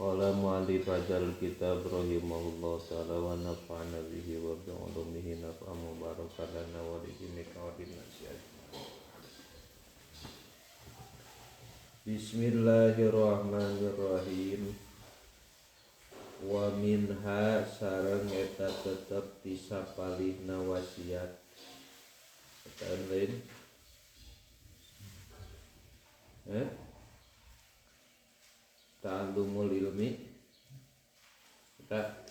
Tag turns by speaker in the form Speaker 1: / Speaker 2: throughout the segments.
Speaker 1: Qala mu'allif hadzal kitab rahimahullah ta'ala wa nafa'ana bihi wa bi'ulumihi naf'a mubarakan lana wa lihinika wa linnasi ajma'in. Bismillahirrahmanirrahim. Wa minha sareng eta tetep tisapalihna wasiat. Pertanyaan lain? Ta'allumul ilmi. Kita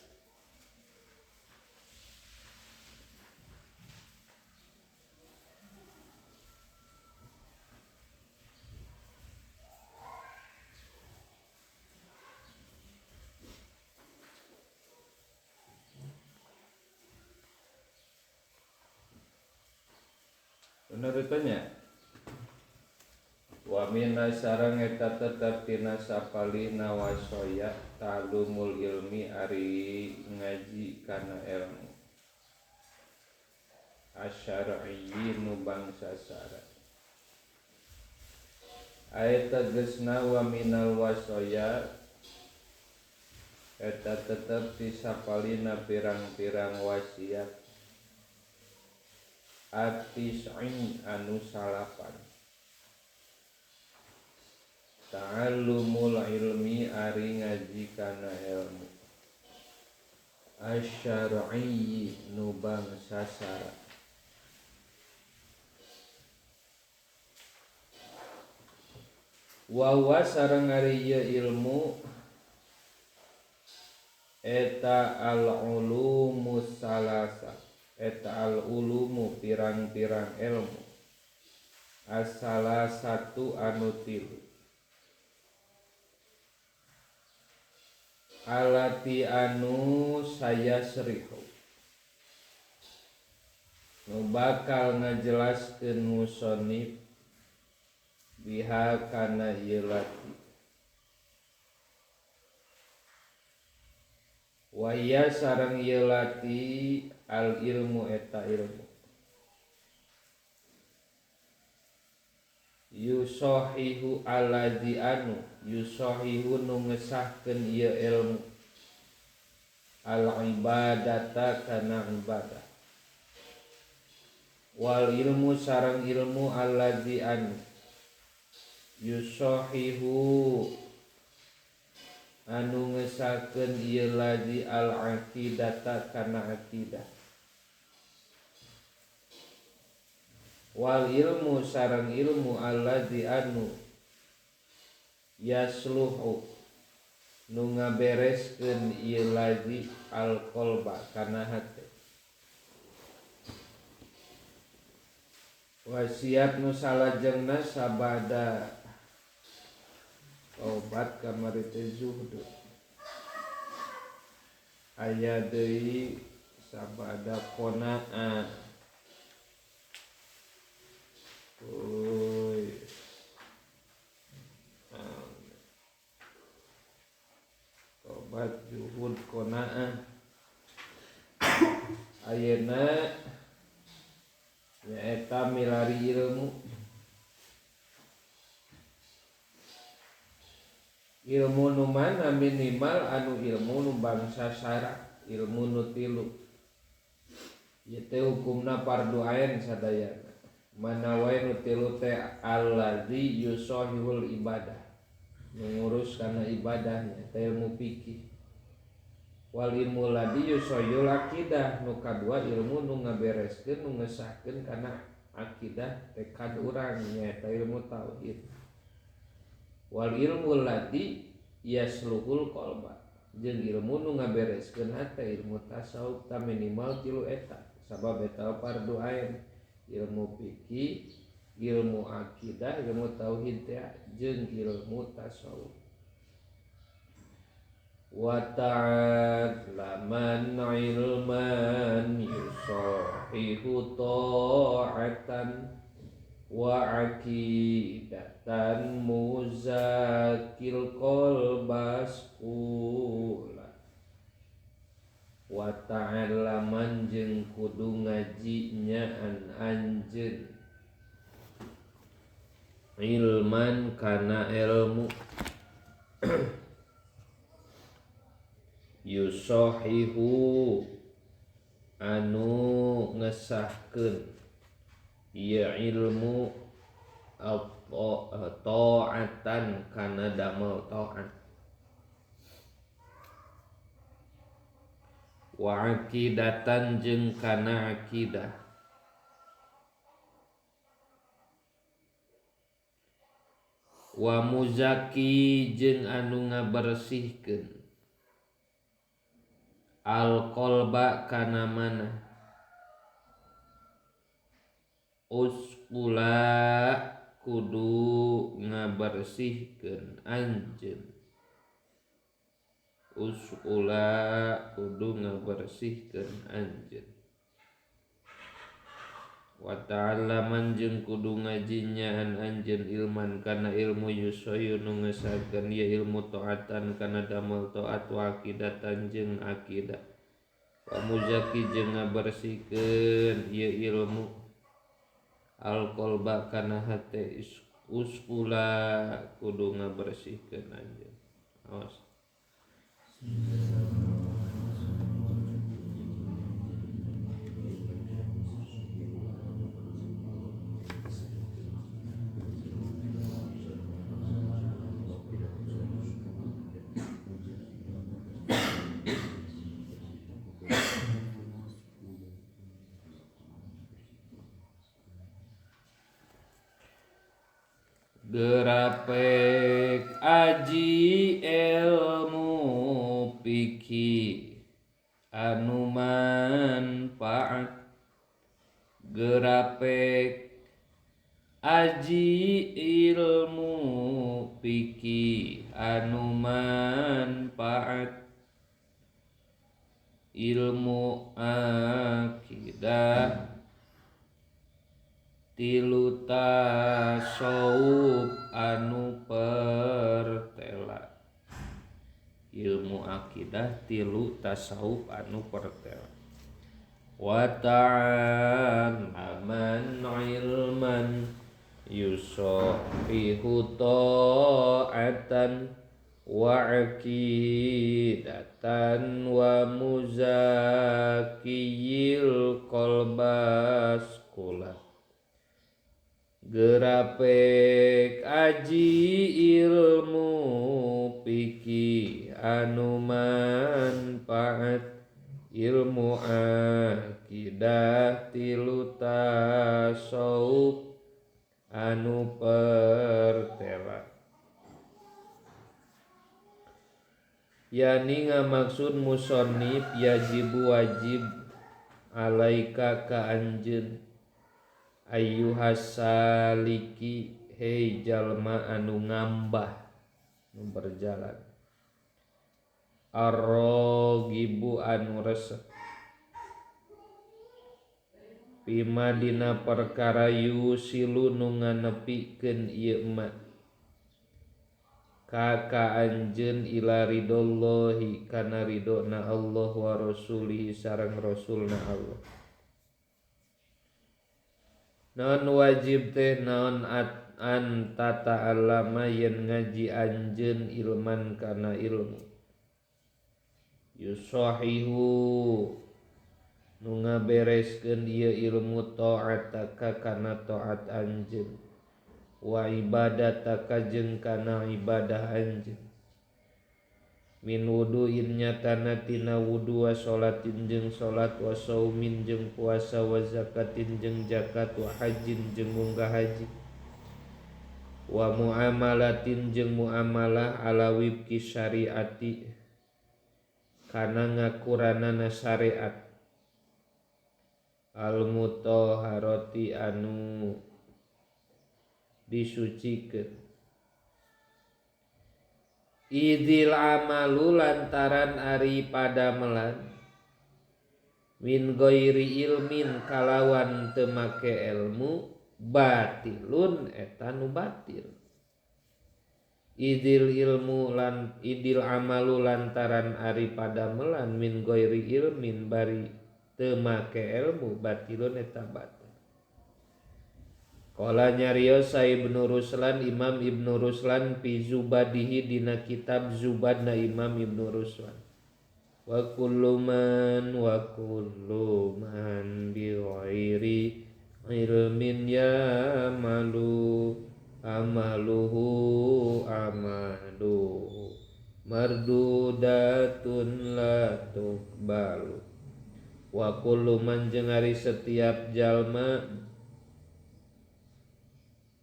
Speaker 1: benar ditanya. Wa minna sareng eta tetep tina sapalihna wasoya ta'allumul ilmi ari ngaji kana ilmu asyar'i nu bangsa syara. Aya tegasna wa minal wasoya eta tetep ti sapalihna pirang-pirang wasiat at-tis'in anu salapan. Ta'allumul ilmi ari ngaji kana ilmu asyar'i nu bangsa syara. Wa huwa sareng ari ieu ilmu eta al-ulumus salasa. Eta al-ulumu pirang-pirang ilmu asala satu anu tilu alati anu saya serihu nu bakal ngajelaskeun musonif biha kana ieu lati. Waya sareng ieu lati al ilmu eta ilmu yusohihu alladzi anu yusohihu nu ngesahkeun ieu ilmu al ibadata kana ibadah wal ilmu sareng ilmu alladzi anu yusohihu anu ngesahkeun ieu ladzi al aqidata kana aqidah wal ilmu sareng ilmu alladzi anu yasluhu nu ngabereskeun ieu ladzi al qalba kana hate. Wasiat nu salajengna sabada obat kamari teh zuhud aya deui sabada qanaah. Obat zuhud qanaah ayeuna nyaeta milari ilmu. Ilmu nu mana minimal anu ilmu nu bangsa syara, ilmu nu tilu. Ieu teh hukumna fardu ain sadayana. Mana wae nu tilu teh alladzi yusahihul ibadah. Mengurus kana ibadahnya teh ilmu fikih. Wal ilmu ladzi yusahihul aqidah nu kadua ilmu nu ngabereskeun nu ngesahkeun kana akidah tekad urang nyaeta ilmu tauhid. Wal ilmu ladzi yasluhul qalba jeung ilmu nu ngabereskeun hate ilmu tasawuf ta minimal tilu eta sabab eta fardu ain ilmu fikih ilmu akidah ilmu tauhid jeung ilmu tasawuf. Wa ta'allaman ilman yusahihu ta'atan wa aqidatan muzakil qalbas ula. Wa ta'allaman jeung kudu ngajinya anjeun ilman kana ilmu yusahihu anu ngesahkeun ieu ilmu ta'atan kana damel ta'at wa aqidatan jeung kana aqidah wa muzaki jeung anu ngabersihkeun al qalba kana manah uskula kudu ngabersihkeun anjeun uskula kudu ngabersihkeun anjeun wa ta'allaman jeung kudu ngajinyaan anjeun ilman kana ilmu yusoyu nu ngesahkeun ieu ilmu ta'atan kana damel ta'at wa aqidatan jeung aqidah wa muzaki jeung ngabersihkeun ieu ilmu al qalba kana hate uskula kudu ngabersihkeun anjeun awas gerapek aji ilmu fikih anu manfaat gerapek aji ilmu fikih anu manfaat ilmu akidah tilu tasawuf anu pertela ilmu akidah tilu tasawuf anu pertela wa ta'allaman ilman yusahihu ta'atan wa aqidatan wa muzakiyil qalbas kula gerapek aji ilmu fikih anu manfaat ilmu akidah tilu tasawuf anu pertela yani ngamaksud musannif yajibu wajib alaika ka anjeun ayyuhas saliki hei jalma anu ngambah nu berjalan arrogibu anu resep pima dina perkara yusilu nu nganepikeun ieu ma ka anjeun ila ridallahi kana ridona Allah wa rasulihi sareng rasulna Allah naon wajib teh naon an tata'allama yen ngaji anjeun ilman kana ilmu yusahihu nu ngabereskeun ieu ilmu ta'ataka kana ta'at anjeun wa ibadataka jeung kana ibadah anjeun min wudu'in nyatana tina wudu wa sholatin jeung sholat wa saumin jeung puasa wa zakatin jeung zakat wa hajin jeung munggah haji wa muamalatin jeung muamalah ala wibki syariati kana ngakuranana syariat al mutahharati anu disucikeun idil amalu lantaran ari padamelan min ghairi ilmin kalawan teu make ilmu batilun eta nu batil idil amalu lantaran ari padamelan min ghairi ilmin bari teu make ilmu batilun eta batil. Qala nyariosa Ibnu Ruslan Imam Ibnu Ruslan fi Zubadihi dina kitab Zubadna Imam Ibnu Ruslan wa kullu man bi ghairi ilmin ya'malu amaluhu mardudatun la tuqbalu. Wa kullu man jeung ari setiap jalma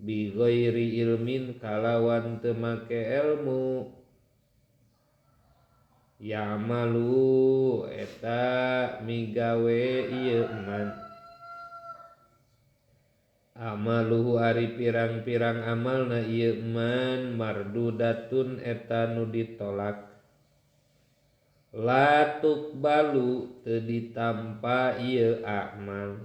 Speaker 1: bi ghairi ilmin kalawan teu make ilmu ya'malu eta migawe ieu man amaluhu ari pirang-pirang amalna ieu man mardudatun eta nu ditolak la tuqbalu teu ditampa ieu amal.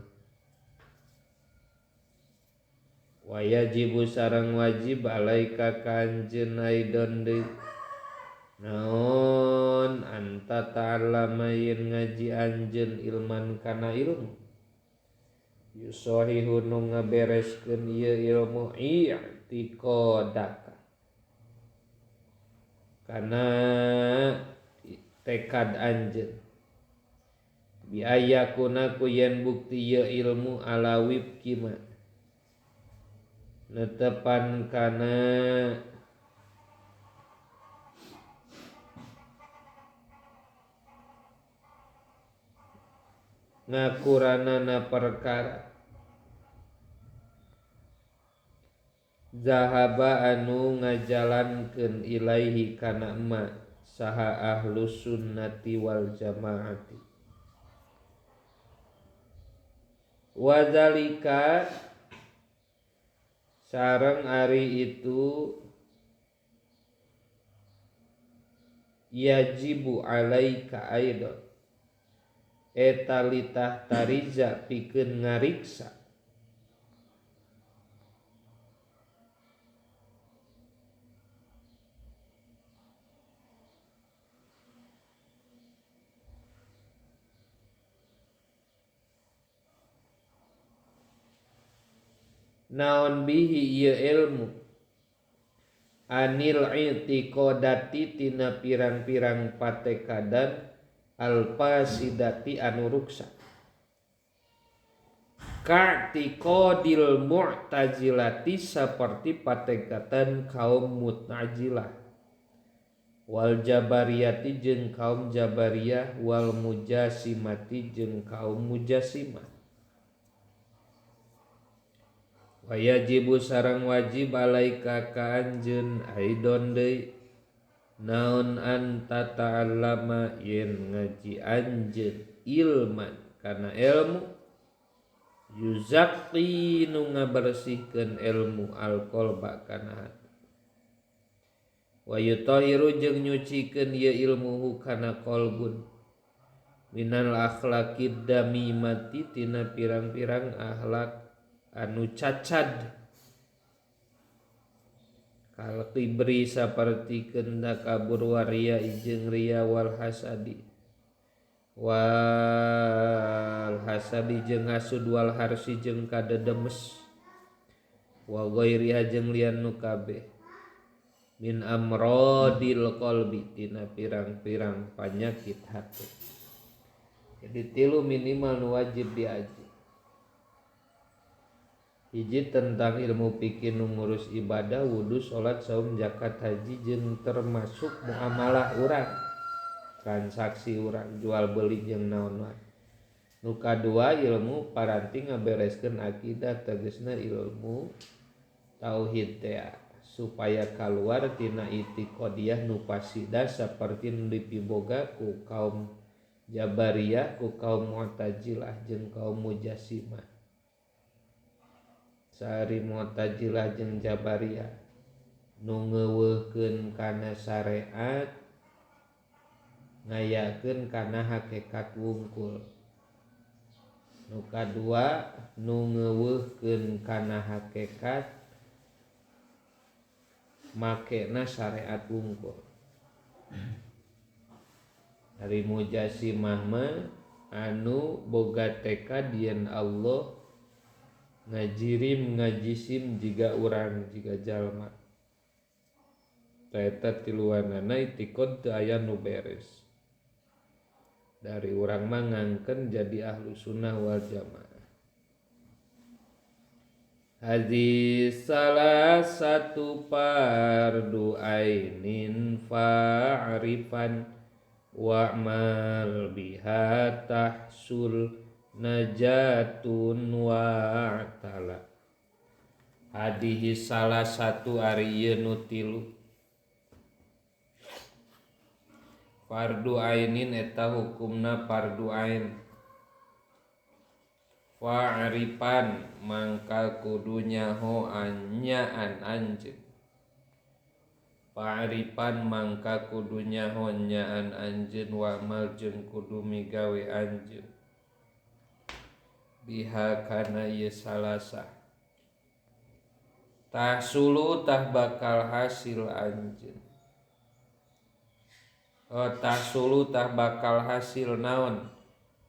Speaker 1: Wayajibu sareng wajib alaika kanjeun aidon deui naon anta ta'allama yen ngaji anjeun ilman kana ilmu yusohihu nu ngabereskeun ieu ilmu i'tiqadaka kana tekad anjeun biayakuna ku yen bukti ieu ilmu ala wibkima netepan kana ngakuranana perkara zahaba anu ngajalankeun ilaihi kana ma saha ahlus sunnati wal jamaati wadzalika sareng ari itu yajibu alaika aidon eta litah tariza pikeun ngariksa naon bihi ieu ilmu anil i'tiqadati tina pirang-pirang patekadan alfasidati anu ruksak ka'tiqadil mu'tazilati saperti patekatan kaum mu'tazilah wal jabariyati jeung kaum jabariyah wal mujasimati jeung kaum mujasimah. Wayajibu sareng wajib alaika ka anjeun aidon deui naon anta ta'allama yen ngaji anjeun ilman kana ilmu yuzakti nu ngabersihkeun ilmu alqalba kana hati wa yutahiru jeung nyucikeun ieu ilmu kana qalbun minal akhlaqid damimati tina pirang-pirang akhlak anu cacad kal kibri saperti keunda kabur waria jeung ria wal hasadi jeung hasud wal harsi jeung kadedemes wa ghairiha jeung lian nu kabeh min amradil qalbi tina pirang-pirang panyakit hati. Jadi 3 minimal nu wajib diaji. Hiji tentang ilmu fikih nu ngurus ibadah, wudu, salat, saum, zakat, haji jeung termasuk muamalah urang, transaksi urang, jual beli jeung naon wae. Nu kadua ilmu paranti ngabereskeun akidah tegasna ilmu tauhid teh supaya kaluar tina i'tiqadiyah nu fasida saperti nu dipiboga ku kaum Jabariyah, ku kaum Mu'tazilah jeung kaum Mujasimah. Sari Mu'tazilah jeung Jabariyah nu ngeuweuhkeun kana syariat ngayakeun kana hakikat wungkul. Nu kadua nu ngeuweuhkeun kana hakikat makena syariat wungkul. Dari Mujasimah mah anu boga tekad yen Allah ngajirim ngajisim jiga urang jiga jalma. Eta tiluanana i'tiqad teu aya nu beres. dari urang mah ngangkeun jadi ahlu sunnah wal jamaah. Hadis salah satu fardu ainin fa'rifan wa'mal biha tahsul najatun wa'tala. Hadis salah satu ari ieu nu tilu. Fardu ainin eta hukumna fardu ain. Fa'rifan mangka kudu nyaho nyaan anjeun. Fa'rifan mangka kudu nyaho nyaan anjeun wa amal jeung kudu migawe anjeun. Biha kana ieu salasa. Tahsulu tah bakal hasil anjeun. Tahsulu tah bakal hasil naon?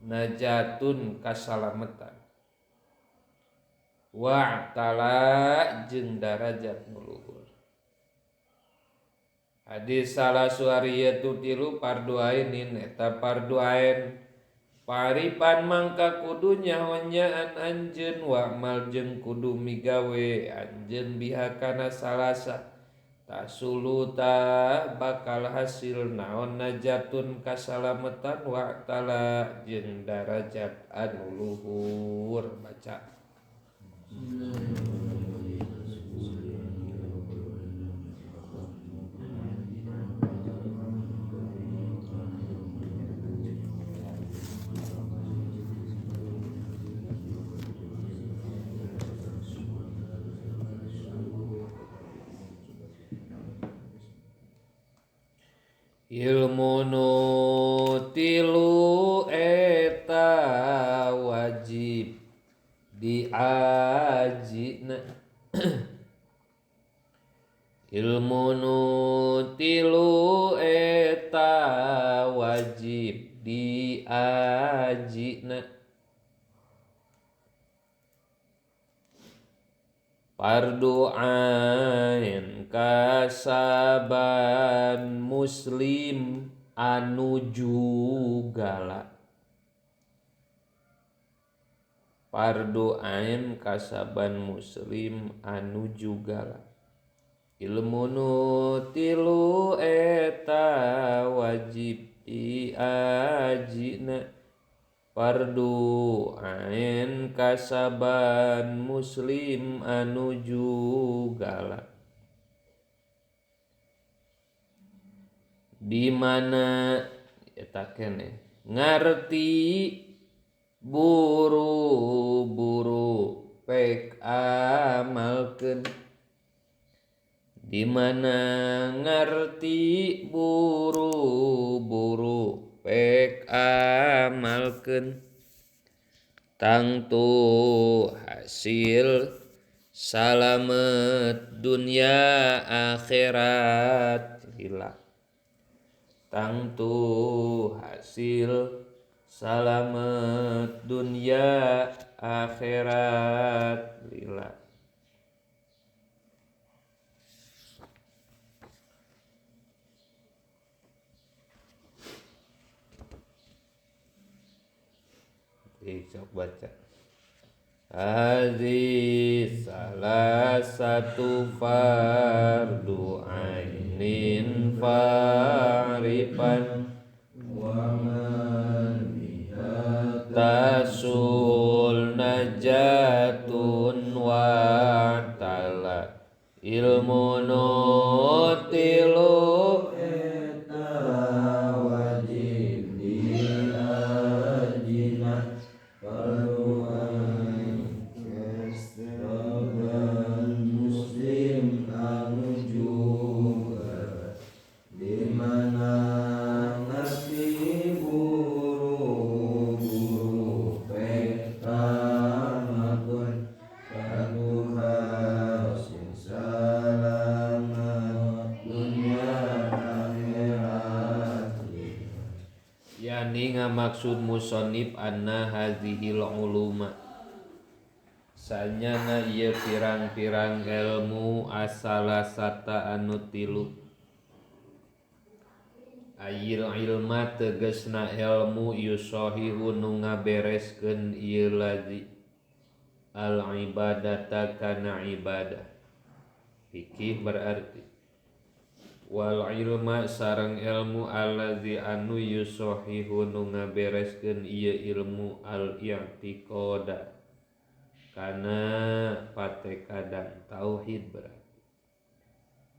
Speaker 1: Najatun kasalametan. Wa'tala jeung darajat nu luhur. Hadis salah suariyatu tilu fardu ainin eta fardu ain. Paripan mangka kudu nyahonyaan anjeun wa amal jeung kudu migawe anjeun biha kana salasa. Tasulu ta bakal hasil naon najatun kasalametan wa'tala jeung darajat anu luhur. Baca. Ilmu nu tilu eta wajib diajina. Ilmu nu tilu eta wajib diajina. Fardu ain kasaban muslim anu jugala. Fardu ain kasaban muslim anu jugala. Ilmu nu tilu eta wajib diajina. Fardu ain kasaban muslim anu jugala. Di mana eta keneh ngarti buru-buru pek amalkeun. Di mana ngarti buru-buru pek amalkeun. Tangtu hasil salamet dunya akhirat lillah. Tangtu hasil salamet dunya akhirat lillah. Sok baca. Hadis salah satu fardu ainin fa'rifan wa man biha tasul najatun wa ta'ala. Ilmu nutilu eta wajib diajina. Fardu ain kasaban muslim anu jugala. Di mana ngarti buru-buru pek amalkeun. Fardu hasil salamet dunya akhirat. Yani ngamaksud musonib anna hadhil uluma. Sanyana ieu pirang-pirang ilmu asalasata anu tilu. Ayil ilma tegesna ilmu yusohihu nu ngabereskeun ieu lazi al ibadata kana ibadah. Fikih berarti wal ilma sareng ilmu allazi anu yusohihu nu ngabereskeun ieu ilmu al i'tiqada kana patekadan tauhid berarti.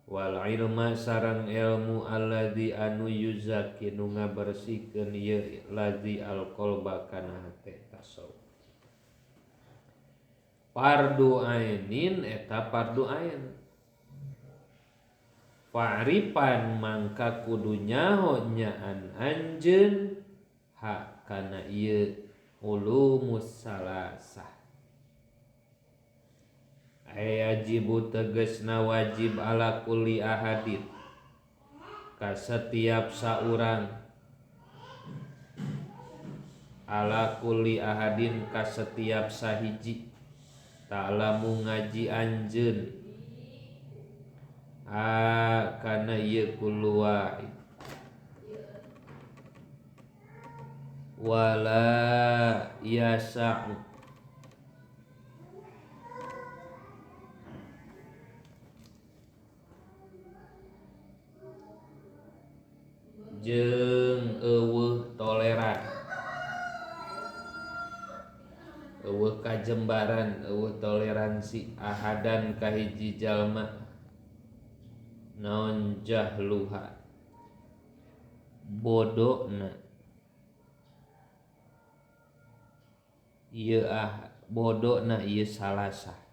Speaker 1: Wal ilma sareng ilmu allazi anu yuzaki nu ngabersihkeun ieu lazi al qalba kana hate tasawuf. Fardu ainin eta fardu ain. Fa'rifan mangka kudu nyaho nyaan anjeun ha kana ieu ulumus salasah. Yajibu tegesna wajib ala kulli ahadin ka setiap saurang, ala kulli ahadin ka setiap sahiji ta'lamu ngaji anjeun kana ieu kullu wahid wala yasa'u jeung eueuh toleran, eueuh kajembaran, eueuh toleransi ahadan kahiji jalma naon jahluha bodona ieu bodona ieu salasah.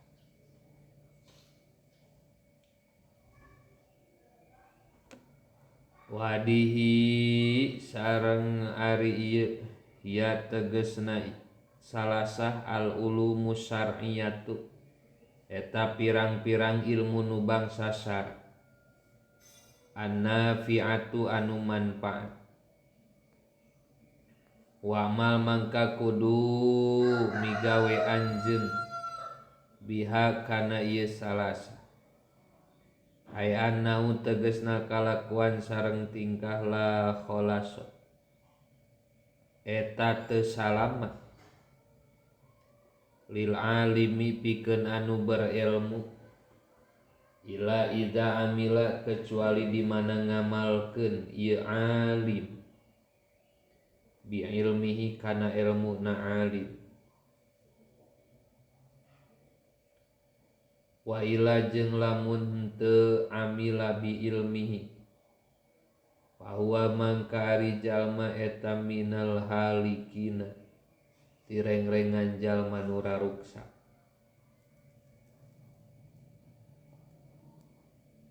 Speaker 1: Wadihi sareng ari ieu ya tegesna salasah al ulumus syar'iyatu eta pirang-pirang ilmu nu bangsa syara an-nafi'atu anu manfaat. Wa amal mangka kudu migawe anjeun biha kana ieu salasah. Ay annahu tegesna kalakuan sareng tingkah la kholaso eta teu salamat lil alimi pikeun anu berilmu ila ida amila kecuali di mana ngamalkeun ieu alim bi ilmihi kana ilmu na alim. Wa ila jeung lamun teu amila bi ilmihi fahuwa mangka ari jalma eta minal halikina tireng-rengan jalma nu raruksa.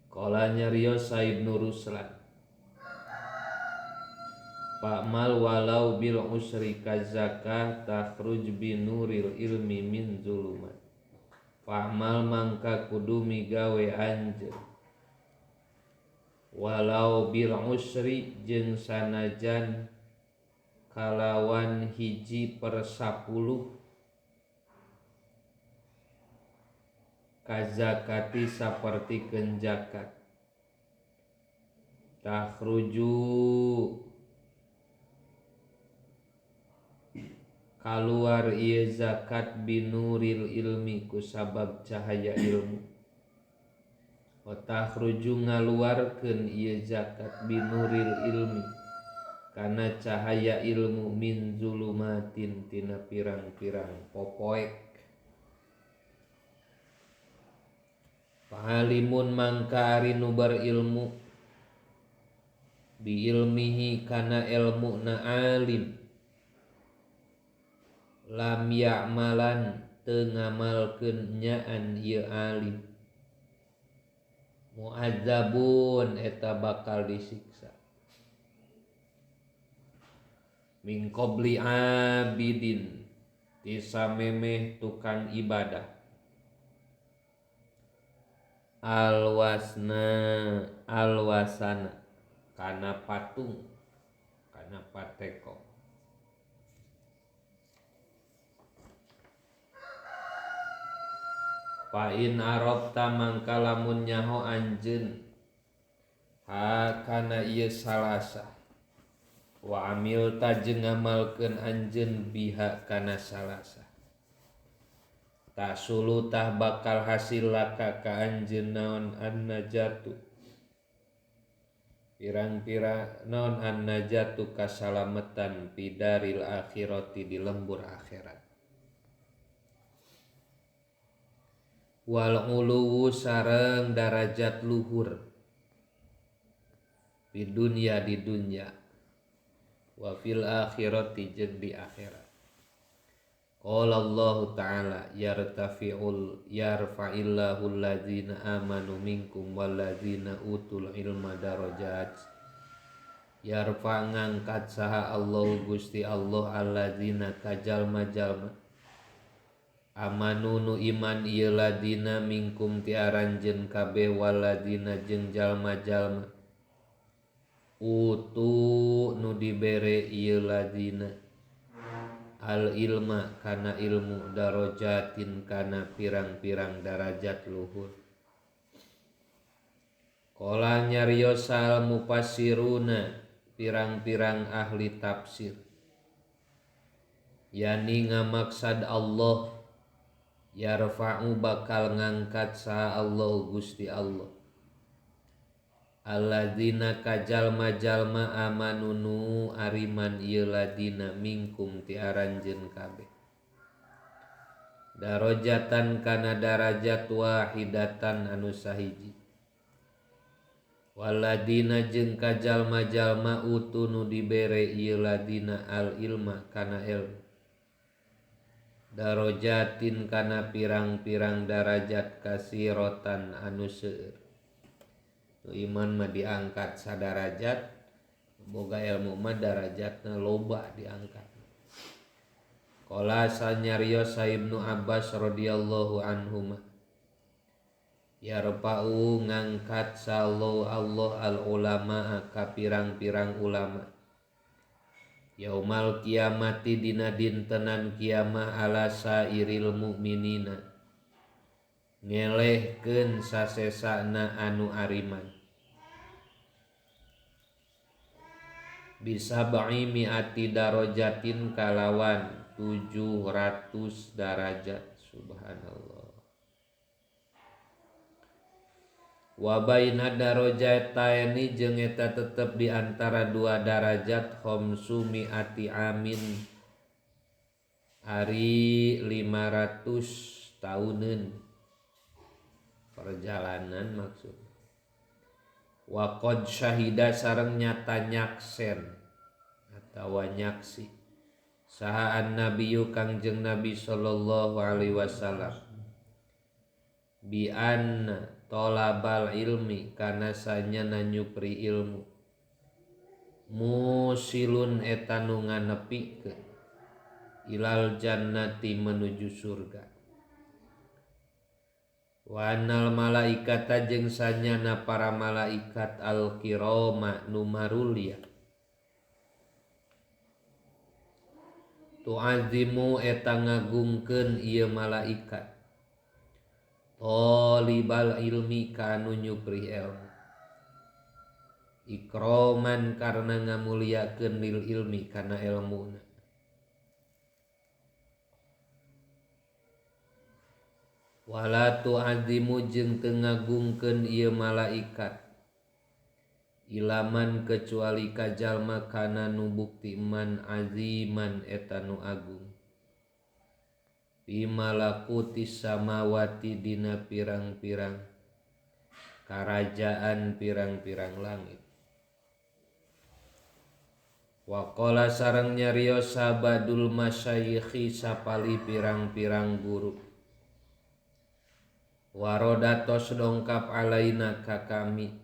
Speaker 1: Qala nyarios Ibnu Ruslan Fa'mal walau bil usri kazakah takhruj bi nuril ilmi min zulumat. Fa'mal mangka kudu migawe anjeun walau bil usri jeung sanajan kalawan 1/10 kazakati sapertikeun zakat. Takhruju kaluar ieu zakat binuril ilmi ku sabab cahaya ilmu. Wa takhruju ngaluarkeun ieu zakat binuril ilmi kana cahaya ilmu min zulumatin tina pirang-pirang popoek. Fahalimun mangka ari nu berilmu bi ilmihi kana ilmu na alim lam ya'malan teu ngamalkeun nyaan ieu alim mu'adzabun eta bakal disiksa min qabli abidin ti samemeh tukang ibadah alwasana kana patung kana pateko. Fa in arabta mangka lamun nyaho anjeun ha kana ieu salasah wa amil tajeng ngamalkeun anjeun biha kana salasa tasulu tah bakal hasil laka ka anjeun naon an-najatu pirang-pirang naon an-najatu kasalametan pidaril akhirati di lembur akhirat wal uluwu sareng darajat luhur di dunya wa fil akhirati jeung di akhirat. Qala Allah Ta'ala yarfa'illahu alladzina amanu minkum walladzina utul ilma darajat. Yarfa ngangkat saha Allah Gusti Allah alladzina kajalma-jalma amanu nu iman ieu ladina minkum ti aranjeun kabeh walladzina jeung jalma-jalma utu nu dibere ieu ladina al ilma kana ilmu darajatin kana pirang-pirang darajat luhur. Qala nyariosal mufassiruna pirang-pirang ahli tafsir yani ngamaksad Allah yarfa'u bakal ngangkat sa Allah Gusti Allah alladzina kajalma-jalma amanunu ariman ieu ladina minkum ti aranjeun kabeh darajatan kana darajat wahidatan anu sahiji waladina jeung kajalma-jalma utu nu dibere ieu ladina al ilma kana ilmu darajatin kana pirang-pirang darajat kasirotan anu seueur. Iman mah diangkat sadarajat, boga ilmu mah darajatna loba diangkat. Qala sanyarios Ibnu Abbas radhiyallahu anhuma yarfa'u ngangkat sallallahu Allah al ulama ka pirang-pirang ulama yaumal kiamati dina dintenan kiamah ala sairil mu'minina ngelehkeun sasesana anu ariman bisa ba'i mi'ati darajatin kalawan 700 derajat subhanallah wa baina darajataini jeung eta tetep di antara dua darajat khamsu mi'ati amin ari 500 tahunan perjalanan maksud wa qad syahida sareng nyata nyaksen atawa nyaksi saha an-nabiyyu kangjeng Nabi sallallahu alaihi wasallam bi anna tolabal ilmi kana sanyana nyupri ilmu musilun eta nu nganepikeun ilal jannati menuju surga wa annal malaikata jeung sanyana para malaikat al kirama nu marulia tu'azimu eta ngagungkeun ieu malaikat talibal ilmi kanu nyupri ilmu ikroman karena ngamuliakeun lil ilmi kana ilmuna wala tu'azimu jeung teu ngagungkeun ieu malaikat ilaman kecuali kajalma kana nu bukti man aziman eta nu agung bimalakuti samawati dina pirang-pirang karajaan pirang-pirang langit wa qala sareng nyarios sabadul masyayikhi sapali pirang-pirang guru warodatos dongkap alaina ka kami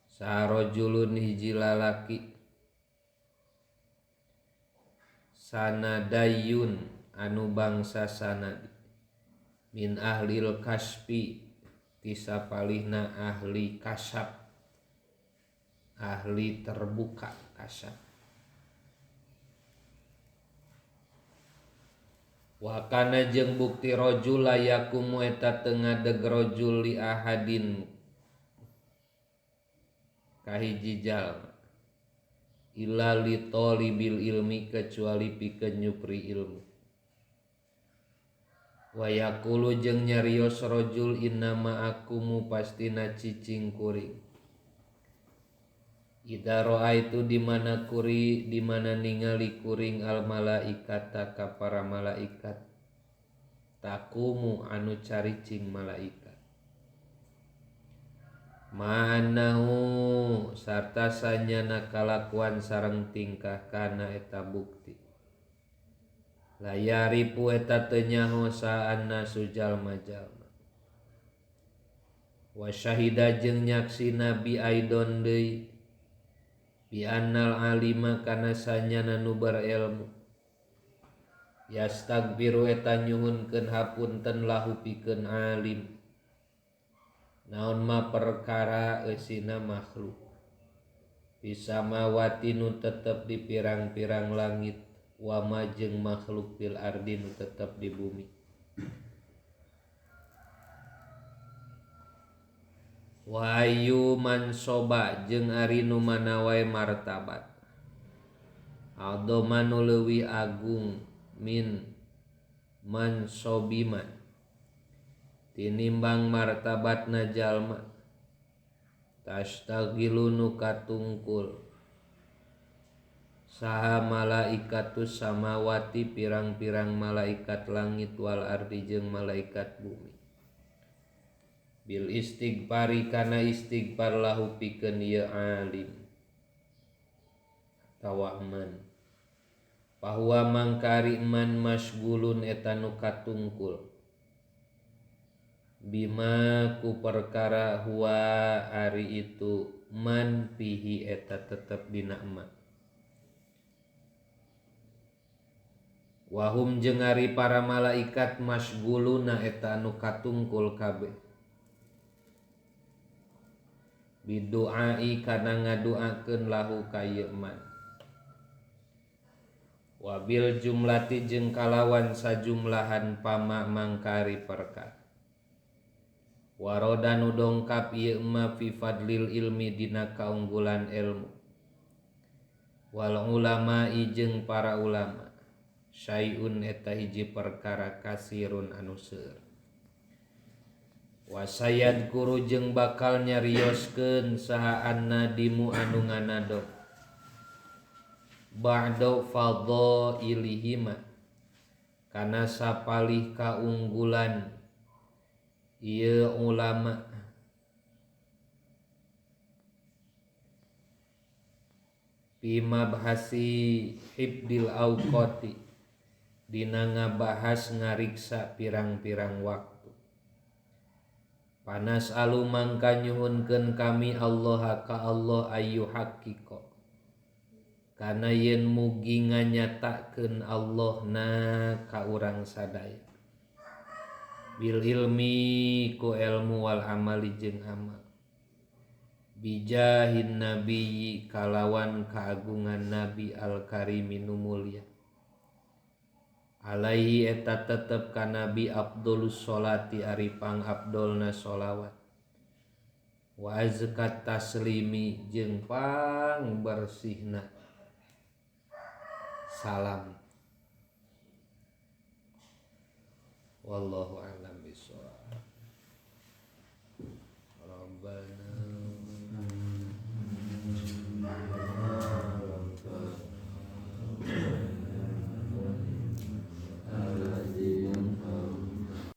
Speaker 1: sarojulun hiji lalaki sanadayun anu bangsa sanadi min ahlil kaspi tisapalihna ahli kasab ahli terbuka kasab wakana jeung bukti rojul layakumu eta teu ngadeg rojul li ahadin kahiji jalma illa li talibil ilmi kecuali pikeun nyupri ilmu. Wa yaqulu jeung nyarios rajul innama akumu pastina cicing kuring. Ida raaitu di mana ningali kuring al malaikata ka para malaikat. Takumu anu caricing malaikat. Ma'anahu sarta sanyana kalakuan sareng tingkah kana eta bukti. Layaripu eta teu nyaho saanna sujalma-jalma. Wa syahida jeung nyaksi nabi aidon deui bi annal alima kana sanyana nu berilmu yastagbiru eta nyuhunkeun hapunten lahu pikeun alim. Naon ma perkara eusina makhluk bisa mawati nu tetep di pirang-pirang langit wama jeung makhluk fil ardi nu tetep di bumi. Wa ayu mansoba jeung ari nu mana wae martabat aldoma nu leuwih agung min mansobiman tinimbang martabatna jalma tastagilu nu katungkul saha malaikatus samawati pirang-pirang malaikat langit wal ardi jeung malaikat bumi bil istighfari kana istighfar lahu pikeun ieu alim tawaman bahwa mangkari man masgulun eta nu katungkul bima ku perkara huwa ari itu man pihi eta tetep dina emak. Wahum jeung ari para malaikat masguluna eta anu katungkul kabeh biduai kana ngaduakeun lahu ka ieu man. Wabil jumlati jeung kalawan sajumlahan pama mangkari perkara. Waroda nu dongkap ieu ma fi fadlil ilmi dina kaunggulan ilmu. Wal ulama jeung para ulama. Syai'un eta hiji perkara kasirun anu seueur. Wasayad guru jeung bakal nyarioskeun saha annadimu anu nganadog. Ba'da fadhailihima kana sapalih kaunggulan ieu ulama bima bahasi hibdil auqati dina ngabahas ngariksa pirang-pirang waktu. Panas alu mangka nyuhunkeun kami Allah ka Allah ayu hakiko kana yen mugi nganyatakeun Allah na ka urang sadaya. Bil ilmi ku ilmu wal amali jeung amal bijahin nabiyyi kalawan kaagungan nabi al karimi nu mulia alaihi eta tetep ka nabi afdolus sholati ari pang afdolna sholawat wa azkat taslimi jeung pang bersihna salam. Wallahu a'lam bishawab.